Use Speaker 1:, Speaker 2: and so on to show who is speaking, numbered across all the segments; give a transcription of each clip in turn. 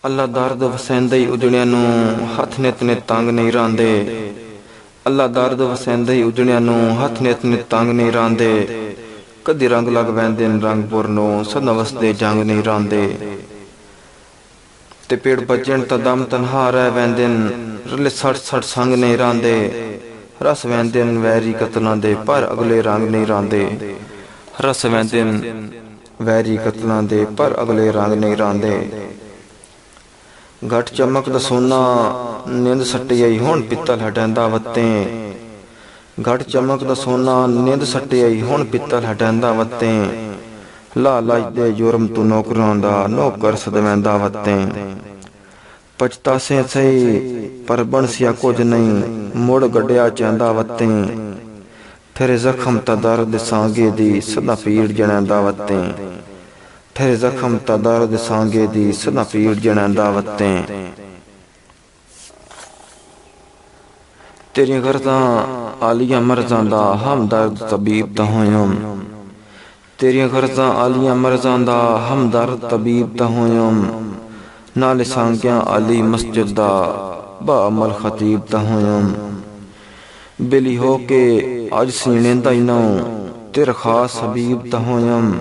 Speaker 1: ਅੱਲਾ ਦਰਦ ਵਸੈਂਦੇ ਹੀ ਉਜੜਿਆਂ ਨੂੰ ਹੱਥ ਨਿਤ ਨਿਤ ਤੰਗ ਨਹੀਂ ਰਾਂਦੇ। ਅੱਲਾ ਦਰਦ ਵਸੈਂਦੇ ਹੀ ਉਜੜਿਆਂ ਨੂੰ ਹੱਥ ਨਿਤ ਨਿਤ ਤੰਗ ਨਹੀਂ ਰਾਂਦੇ। ਕਦੀ ਰੰਗ ਲੱਗ ਵੈਂਦੇ ਨੇ ਰੰਗਪੁਰ ਨੂੰ ਸਦਾ ਵਸਦੇ ਜੰਗ ਨਹੀਂ ਰਾਂਦੇ। ਤੇ ਪੇੜ ਬਚਣ ਤਾਂ ਦਮ ਤਨਹਾ ਰਹਿ ਵੈਂਦੇ ਨੇ ਰਲੇ ਸੜ ਸੜ ਸੰਗ ਨਹੀਂ ਰਾਂਦੇ। ਰਸ ਵੈਂਦੇ ਨੇ ਵੈਰੀ ਕਤਲਾਂ ਦੇ ਪਰ ਅਗਲੇ ਰੰਗ ਨਹੀਂ ਰਾਂਦੇ। ਰਸ ਵੈਂਦੇ ਨੇ ਵੈਰੀ ਕਤਲਾਂ ਦੇ ਪਰ ਅਗਲੇ ਰੰਗ ਨਹੀਂ ਰਾਂਦੇ। घट चमक दा सोना निंद सटियाई हुण पित्तल हटैंदा वत्तें। घट चमक दा सोना निंद सटियाई हुण पित्तल हटैंदा वत्तें। ला लाजदे जुर्म तू नौकरां दा नौकर सदवैंदा वत्तें। पछतासे सही पर बनसिया कुछ नहीं मुड़ गड्डिया चैंदा वत्तें। फिर जख्म ता दर्द सांगे दी सदा पीड़ जणैंदा वत्तें। फिर जख्म ता दर्द सांगे दी सदा पीड़ जणैंदा वत्तें। तेरियां गरज़ां आलिया मर्ज़ां दा हमदर्द तबीब दा होयम। तेरियां गरज़ां आलिया मर्ज़ां दा हमदर्द तबीब दा होयम। नाले सांगियां आली मस्जिद दा बाअमल खतीब दा होयम। बिली हो के अज सीनेंदा ही नां तेरा खास हबीब दा होयम।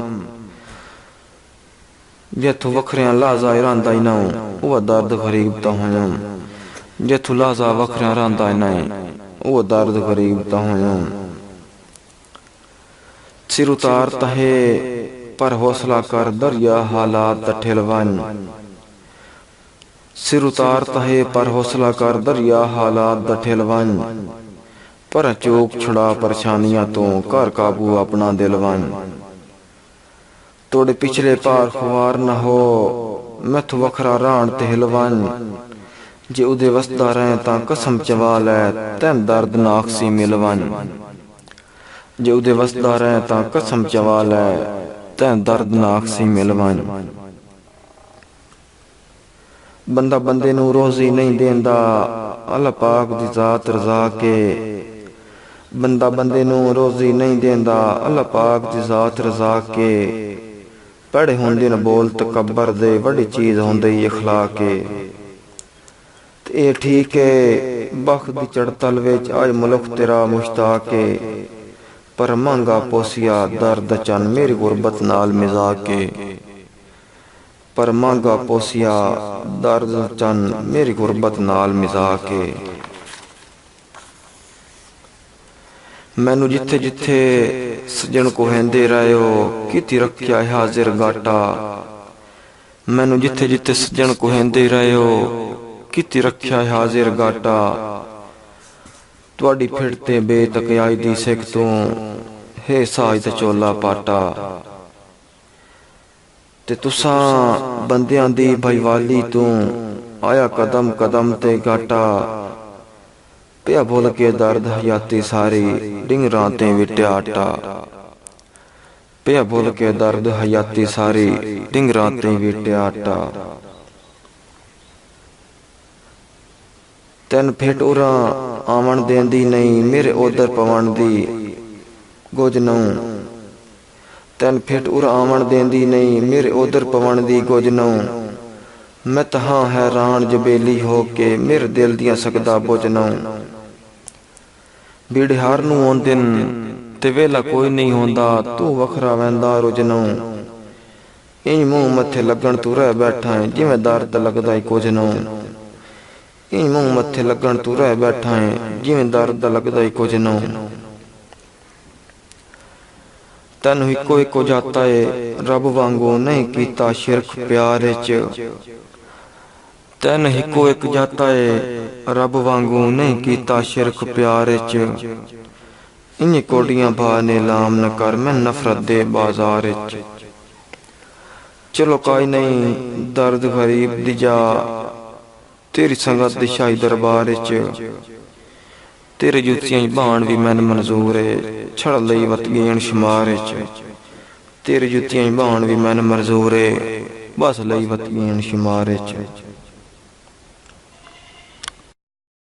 Speaker 1: जिथों वखरियां लाजा रांदा ही नां वह दर्द गरीब दा होयम। जिथों लाजा वखरियां रांदा ही नां वह दर्द गरीब दा होयम। सिर उतार तहे पर हौसला कर दरिया हालात दा ठिलवन। सिर उतार तहे पर हौसला कर दरिया हालात दा ठिलवन। पर चूक छुड़ा परेशानियां तो कर काबू अपना दिलवन। तोड़े पिछले पार खुआर न हो मैथ वखरा राण ते हिलवन। जे उदे वसदा रहे तां कसम चवा लै तैन दर्दनाक सी मिलवन। जे उदे वसदा रहे तां कसम चवा लै तैन दर्दनाक सी मिलवन। बंदा बंदे नूं रोज़ी नहीं देंदा अल्लाह पाक दी ज़ात रज़ा के। बंदा बंदे नूं रोज़ी नहीं देंदा अल्लाह पाक दी ज़ात रज़ा के। पढ़े होंदे न बोल तकबर दे वड्डी चीज़ होंदे इखलाक के। ते ठीक है बख दी चढ़तल विच अज मुल्क तेरा मुश्ताक के। पर महंगा पोसिया दर्द चन मेरी गुरबत नाल मिज़ाक के। पर महंगा पोसिया दर्द चन मेरी गुरबत नाल मिज़ाक के। मैनू जिथे जिथे सजन को हैंदे रहे हो किती रखिया है हाजिर गाटा। मैनू जिथे जिथे सजन को हैंदे रहे हो किती रखिया है हाजिर गाटा। तुहाडी फिरते बेतकियाई दी सिख तू है साज ते चोला पाटा। ते तुसां बंदियां दी भाईवाली तू आया कदम कदम ते गाटा। पिया भुल के दर्द हयाती सारी डिंगरां ते विट्या आटा। पिया भुल के दर्द हयाती सारी डिंगरां ते विट्या आटा। तैन फिट उरा आवन देंदी नहीं मेरे उधर पवन दी गुज नूं। तैन फिट उरा आवन देंदी नहीं मेरे उधर पवन दी गुज नूं। मैं तहां हैरान जबेली हो के मेरे दिल दियां सकदा बुझ नूं। बिड़हार नूं आउंदे न ते वेला कोई नहीं होंदा तू वखरा वैंदा रुज नूं। इंज मूंह मत्थे लगन तू रह बैठा है जिवें दर्द लगदा ही कुछ नूं। इंज मूंह मत्थे लगन तू रह बैठा है जिवें दर्द लगदा ही कुछ नूं। तैनूं इको इको जाता है रब वांगू नहीं कीता शिरक प्यार च। तैन इको एक जाता है रब वांगू नहीं कीता शिरक प्यार च। इंज कोडियां भा ने लाम न कर मैं नफरत दे बाजार च। चलो काई नहीं दर्द गरीब दी जा तेरी संगत दी शाही दरबार च। तेरे जुतियां बाण भी मैन मंजूर है छड़ लई वत गेण शुमार च। तेरे जुतियां बाण भी मैन मंजूर है बस लई वत गेण शुमार च।